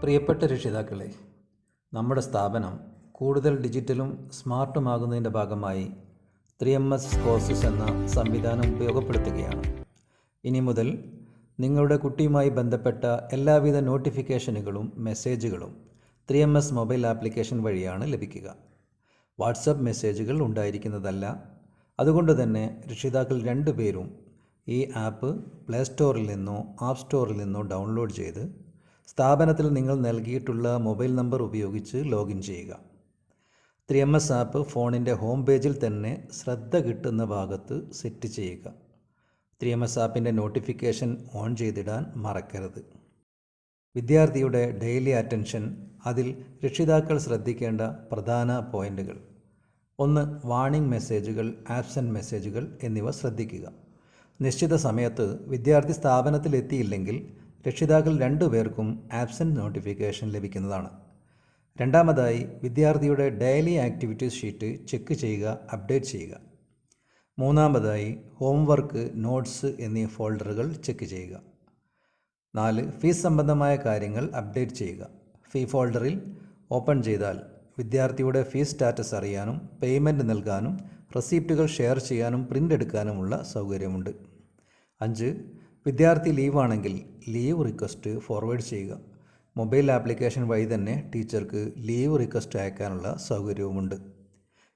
പ്രിയപ്പെട്ട രക്ഷിതാക്കളെ, നമ്മുടെ സ്ഥാപനം കൂടുതൽ ഡിജിറ്റലും സ്മാർട്ടുമാകുന്നതിൻ്റെ ഭാഗമായി 3MS കോഴ്സസ് എന്ന സംവിധാനം ഉപയോഗപ്പെടുത്തുകയാണ്. ഇനി മുതൽ നിങ്ങളുടെ കുട്ടിയുമായി ബന്ധപ്പെട്ട എല്ലാവിധ നോട്ടിഫിക്കേഷനുകളും മെസ്സേജുകളും 3MS മൊബൈൽ ആപ്ലിക്കേഷൻ വഴിയാണ് ലഭിക്കുക. വാട്സപ്പ് മെസ്സേജുകൾ ഉണ്ടായിരിക്കുന്നതല്ല. അതുകൊണ്ട് തന്നെ രക്ഷിതാക്കൾ രണ്ടുപേരും ഈ ആപ്പ് പ്ലേ സ്റ്റോറിൽ നിന്നോ ആപ്പ് സ്റ്റോറിൽ നിന്നോ ഡൗൺലോഡ് ചെയ്ത് സ്ഥാപനത്തിൽ നിങ്ങൾ നൽകിയിട്ടുള്ള മൊബൈൽ നമ്പർ ഉപയോഗിച്ച് ലോഗിൻ ചെയ്യുക. 3MS ആപ്പ് ഫോണിൻ്റെ ഹോം പേജിൽ തന്നെ ശ്രദ്ധ കിട്ടുന്ന ഭാഗത്ത് സെറ്റ് ചെയ്യുക. 3MS ആപ്പിൻ്റെ നോട്ടിഫിക്കേഷൻ ഓൺ ചെയ്തിടാൻ മറക്കരുത്. വിദ്യാർത്ഥിയുടെ ഡെയിലി അറ്റൻഷൻ, അതിൽ രക്ഷിതാക്കൾ ശ്രദ്ധിക്കേണ്ട പ്രധാന പോയിന്റുകൾ: 1. വാർണിംഗ് മെസ്സേജുകൾ, ആബ്സെൻറ്റ് മെസ്സേജുകൾ എന്നിവ ശ്രദ്ധിക്കുക. നിശ്ചിത സമയത്ത് വിദ്യാർത്ഥി സ്ഥാപനത്തിലെത്തിയില്ലെങ്കിൽ രക്ഷിതാക്കൾ രണ്ടുപേർക്കും ആബ്സെൻറ്റ് നോട്ടിഫിക്കേഷൻ ലഭിക്കുന്നതാണ്. രണ്ടാമതായി, വിദ്യാർത്ഥിയുടെ ഡെയിലി ആക്ടിവിറ്റീസ് ഷീറ്റ് ചെക്ക് ചെയ്യുക, അപ്ഡേറ്റ് ചെയ്യുക. മൂന്നാമതായി, ഹോംവർക്ക്, നോട്ട്സ് എന്നീ ഫോൾഡറുകൾ ചെക്ക് ചെയ്യുക. 4. ഫീസ് സംബന്ധമായ കാര്യങ്ങൾ അപ്ഡേറ്റ് ചെയ്യുക. ഫീ ഫോൾഡറിൽ ഓപ്പൺ ചെയ്താൽ വിദ്യാർത്ഥിയുടെ ഫീസ് സ്റ്റാറ്റസ് അറിയാനും പേയ്മെൻറ്റ് നൽകാനും റെസിപ്റ്റുകൾ ഷെയർ ചെയ്യാനും പ്രിൻ്റ് എടുക്കാനുമുള്ള സൗകര്യമുണ്ട്. 5. വിദ്യാർത്ഥി ലീവാണെങ്കിൽ ലീവ് റിക്വസ്റ്റ് ഫോർവേഡ് ചെയ്യുക. മൊബൈൽ ആപ്ലിക്കേഷൻ വഴി തന്നെ ടീച്ചർക്ക് ലീവ് റിക്വസ്റ്റ് അയക്കാനുള്ള സൗകര്യവുമുണ്ട്.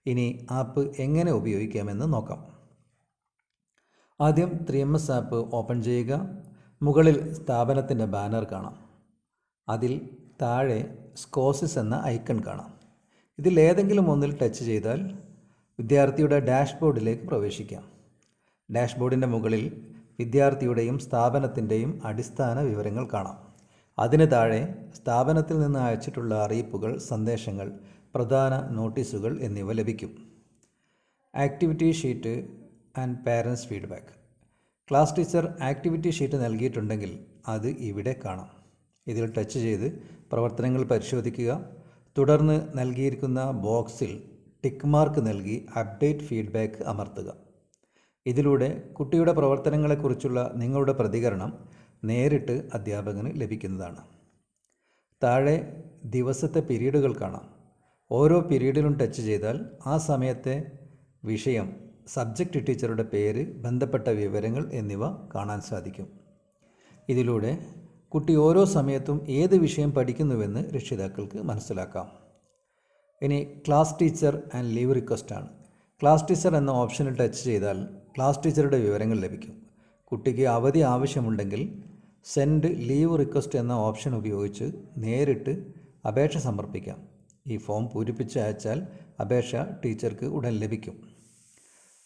ഇനി ആപ്പ് എങ്ങനെ ഉപയോഗിക്കാമെന്ന് നോക്കാം. ആദ്യം 3MS ആപ്പ് ഓപ്പൺ ചെയ്യുക. മുകളിൽ സ്ഥാപനത്തിൻ്റെ ബാനർ കാണാം. അതിൽ താഴെ കോഴ്സസ് എന്ന ഐക്കൺ കാണാം. ഇതിൽ ഏതെങ്കിലും ഒന്നിൽ ടച്ച് ചെയ്താൽ വിദ്യാർത്ഥിയുടെ ഡാഷ്ബോർഡിലേക്ക് പ്രവേശിക്കാം. ഡാഷ്ബോർഡിൻ്റെ മുകളിൽ വിദ്യാർത്ഥിയുടെയും സ്ഥാപനത്തിൻ്റെയും അടിസ്ഥാന വിവരങ്ങൾ കാണാം. അതിന് താഴെ സ്ഥാപനത്തിൽ നിന്ന് അയച്ചിട്ടുള്ള അറിയിപ്പുകൾ, സന്ദേശങ്ങൾ, പ്രധാന നോട്ടീസുകൾ എന്നിവ ലഭിക്കും. Activity sheet and parents feedback. Class teacher activity sheet നൽകിയിട്ടുണ്ടെങ്കിൽ അത് ഇവിടെ കാണാം. ഇതിൽ ടച്ച് ചെയ്ത് പ്രവർത്തനങ്ങൾ പരിശോധിക്കുക. തുടർന്ന് നൽകിയിരിക്കുന്ന ബോക്സിൽ ടിക്ക് മാർക്ക് നൽകി അപ്ഡേറ്റ് ഫീഡ്ബാക്ക് അമർത്തുക. ഇതിലൂടെ കുട്ടിയുടെ പ്രവർത്തനങ്ങളെക്കുറിച്ചുള്ള നിങ്ങളുടെ പ്രതികരണം നേരിട്ട് അധ്യാപകന് ലഭിക്കുന്നതാണ്. താഴെ ദിവസത്തെ പീരീഡുകൾ കാണാം. ഓരോ പീരീഡിലും ടച്ച് ചെയ്താൽ ആ സമയത്തെ വിഷയം, സബ്ജക്റ്റ് ടീച്ചറുടെ പേര്, ബന്ധപ്പെട്ട വിവരങ്ങൾ എന്നിവ കാണാൻ സാധിക്കും. ഇതിലൂടെ കുട്ടി ഓരോ സമയത്തും ഏത് വിഷയം പഠിക്കുന്നുവെന്ന് രക്ഷിതാക്കൾക്ക് മനസ്സിലാക്കാം. ഇനി class teacher and leave request ആണ്. ക്ലാസ് ടീച്ചർ എന്ന ഓപ്ഷനിൽ ടച്ച് ചെയ്താൽ ക്ലാസ് ടീച്ചറുടെ വിവരങ്ങൾ ലഭിക്കും. കുട്ടിക്ക് അവധി ആവശ്യമുണ്ടെങ്കിൽ സെൻഡ് ലീവ് റിക്വസ്റ്റ് എന്ന ഓപ്ഷൻ ഉപയോഗിച്ച് നേരിട്ട് അപേക്ഷ സമർപ്പിക്കാം. ഈ ഫോം പൂരിപ്പിച്ച് അയച്ചാൽ അപേക്ഷ ടീച്ചർക്ക് ഉടൻ ലഭിക്കും.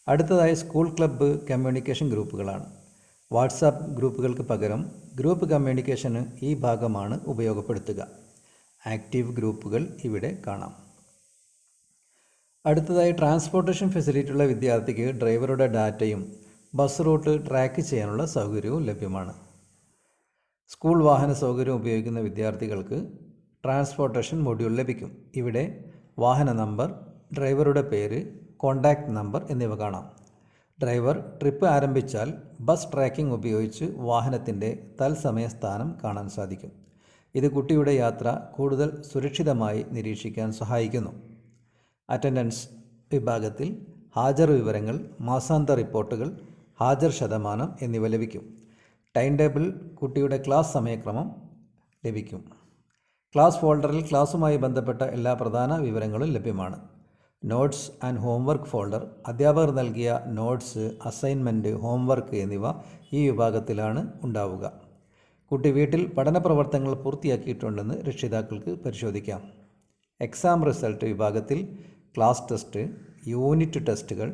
അടുത്തതായി സ്കൂൾ ക്ലബ്ബ് കമ്മ്യൂണിക്കേഷൻ ഗ്രൂപ്പുകളാണ്. വാട്സാപ്പ് ഗ്രൂപ്പുകൾക്ക് പകരം ഗ്രൂപ്പ് കമ്മ്യൂണിക്കേഷന് ഈ ഭാഗമാണ് ഉപയോഗപ്പെടുത്തുക. ആക്റ്റീവ് ഗ്രൂപ്പുകൾ ഇവിടെ കാണാം. അടുത്തതായി ട്രാൻസ്പോർട്ടേഷൻ ഫെസിലിറ്റിയുള്ള വിദ്യാർത്ഥിക്ക് ഡ്രൈവറുടെ ഡാറ്റയും ബസ് റൂട്ട് ട്രാക്ക് ചെയ്യാനുള്ള സൗകര്യവും ലഭ്യമാണ്. സ്കൂൾ വാഹന സൗകര്യം ഉപയോഗിക്കുന്ന വിദ്യാർത്ഥികൾക്ക് ട്രാൻസ്പോർട്ടേഷൻ മൊഡ്യൂൾ ലഭിക്കും. ഇവിടെ വാഹന നമ്പർ, ഡ്രൈവറുടെ പേര്, കോൺടാക്റ്റ് നമ്പർ എന്നിവ കാണാം. ഡ്രൈവർ ട്രിപ്പ് ആരംഭിച്ചാൽ ബസ് ട്രാക്കിംഗ് ഉപയോഗിച്ച് വാഹനത്തിൻ്റെ തത്സമയ സ്ഥാനം കാണാൻ സാധിക്കും. ഇത് കുട്ടിയുടെ യാത്ര കൂടുതൽ സുരക്ഷിതമായി നിരീക്ഷിക്കാൻ സഹായിക്കുന്നു. അറ്റൻഡൻസ് വിഭാഗത്തിൽ ഹാജർ വിവരങ്ങൾ, മാസാന്ത റിപ്പോർട്ടുകൾ, ഹാജർ ശതമാനം എന്നിവ ലഭിക്കും. ടൈം ടേബിൾ, കുട്ടിയുടെ ക്ലാസ് സമയക്രമം ലഭിക്കും. ക്ലാസ് ഫോൾഡറിൽ ക്ലാസ്സുമായി ബന്ധപ്പെട്ട എല്ലാ പ്രധാന വിവരങ്ങളും ലഭ്യമാണ്. നോട്ട്സ് ആൻഡ് ഹോംവർക്ക് ഫോൾഡർ, അധ്യാപകർ നൽകിയ നോട്ട്സ്, അസൈൻമെൻറ്റ്, ഹോംവർക്ക് എന്നിവ ഈ വിഭാഗത്തിലാണ് ഉണ്ടാവുക. കുട്ടി വീട്ടിൽ പഠന പ്രവർത്തനങ്ങൾ പൂർത്തിയാക്കിയിട്ടുണ്ടെന്ന് രക്ഷിതാക്കൾക്ക് പരിശോധിക്കാം. എക്സാം റിസൾട്ട് വിഭാഗത്തിൽ ക്ലാസ് ടെസ്റ്റ്, യൂണിറ്റ് ടെസ്റ്റുകൾ,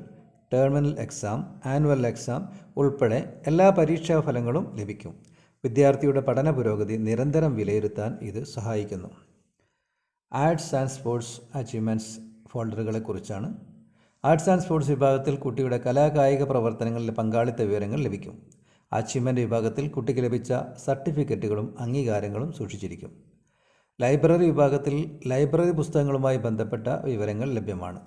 ടെർമിനൽ എക്സാം, ആനുവൽ എക്സാം ഉൾപ്പെടെ എല്ലാ പരീക്ഷാ ഫലങ്ങളും ലഭിക്കും. വിദ്യാർത്ഥിയുടെ പഠന പുരോഗതി നിരന്തരം വിലയിരുത്താൻ ഇത് സഹായിക്കുന്നു. ആർട്സ് ആൻഡ് സ്പോർട്സ് അച്ചീവ്മെൻറ്റ്സ് ഫോൾഡറുകളെക്കുറിച്ചാണ്. ആർട്സ് ആൻഡ് സ്പോർട്സ് വിഭാഗത്തിൽ കുട്ടിയുടെ കലാകായിക പ്രവർത്തനങ്ങളിലെ പങ്കാളിത്ത വിവരങ്ങൾ ലഭിക്കും. അച്ചീവ്മെൻറ്റ് വിഭാഗത്തിൽ കുട്ടിക്ക് ലഭിച്ച സർട്ടിഫിക്കറ്റുകളും അംഗീകാരങ്ങളും സൂക്ഷിച്ചിരിക്കും. ലൈബ്രറി വിഭാഗത്തിൽ ലൈബ്രറി പുസ്തകങ്ങളുമായി ബന്ധപ്പെട്ട വിവരങ്ങൾ ലഭ്യമാണ്.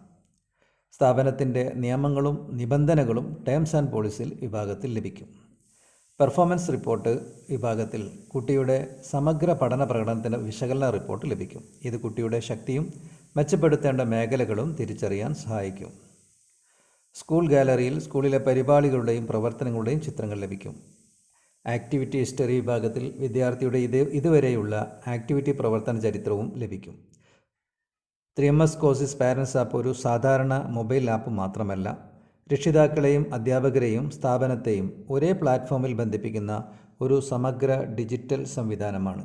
സ്ഥാപനത്തിൻ്റെ നിയമങ്ങളും നിബന്ധനകളും ടേംസ് ആൻഡ് പോളിസി വിഭാഗത്തിൽ ലഭിക്കും. പെർഫോമൻസ് റിപ്പോർട്ട് വിഭാഗത്തിൽ കുട്ടിയുടെ സമഗ്ര പഠന പ്രകടനത്തിൻ്റെ വിശകലന റിപ്പോർട്ട് ലഭിക്കും. ഇത് കുട്ടിയുടെ ശക്തിയും മെച്ചപ്പെടുത്തേണ്ട മേഖലകളും തിരിച്ചറിയാൻ സഹായിക്കും. സ്കൂൾ ഗാലറിയിൽ സ്കൂളിലെ പരിപാടികളുടെയും പ്രവർത്തനങ്ങളുടെയും ചിത്രങ്ങൾ ലഭിക്കും. ആക്ടിവിറ്റി ഹിസ്റ്ററി വിഭാഗത്തിൽ വിദ്യാർത്ഥിയുടെ ഇതുവരെയുള്ള ആക്ടിവിറ്റി പ്രവർത്തന ചരിത്രവും ലഭിക്കും. 3MS കോഴ്സിസ് പാരൻസ് ആപ്പ് ഒരു സാധാരണ മൊബൈൽ ആപ്പ് മാത്രമല്ല, രക്ഷിതാക്കളെയും അധ്യാപകരെയും സ്ഥാപനത്തെയും ഒരേ പ്ലാറ്റ്ഫോമിൽ ബന്ധിപ്പിക്കുന്ന ഒരു സമഗ്ര ഡിജിറ്റൽ സംവിധാനമാണ്.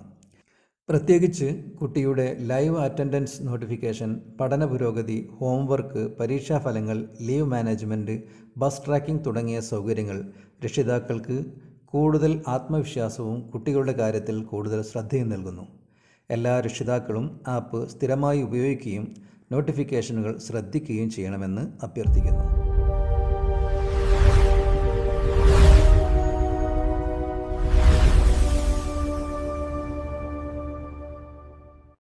പ്രത്യേകിച്ച് കുട്ടിയുടെ ലൈവ് അറ്റൻഡൻസ് നോട്ടിഫിക്കേഷൻ, പഠന പുരോഗതി, ഹോംവർക്ക്, പരീക്ഷാഫലങ്ങൾ, ലീവ് മാനേജ്മെൻറ്റ്, ബസ് ട്രാക്കിംഗ് തുടങ്ങിയ സൗകര്യങ്ങൾ രക്ഷിതാക്കൾക്ക് കൂടുതൽ ആത്മവിശ്വാസവും കുട്ടികളുടെ കാര്യത്തിൽ കൂടുതൽ ശ്രദ്ധയും നൽകുന്നു. എല്ലാ രക്ഷിതാക്കളും ആപ്പ് സ്ഥിരമായി ഉപയോഗിക്കുകയും നോട്ടിഫിക്കേഷനുകൾ ശ്രദ്ധിക്കുകയും ചെയ്യണമെന്ന് അഭ്യർത്ഥിക്കുന്നു.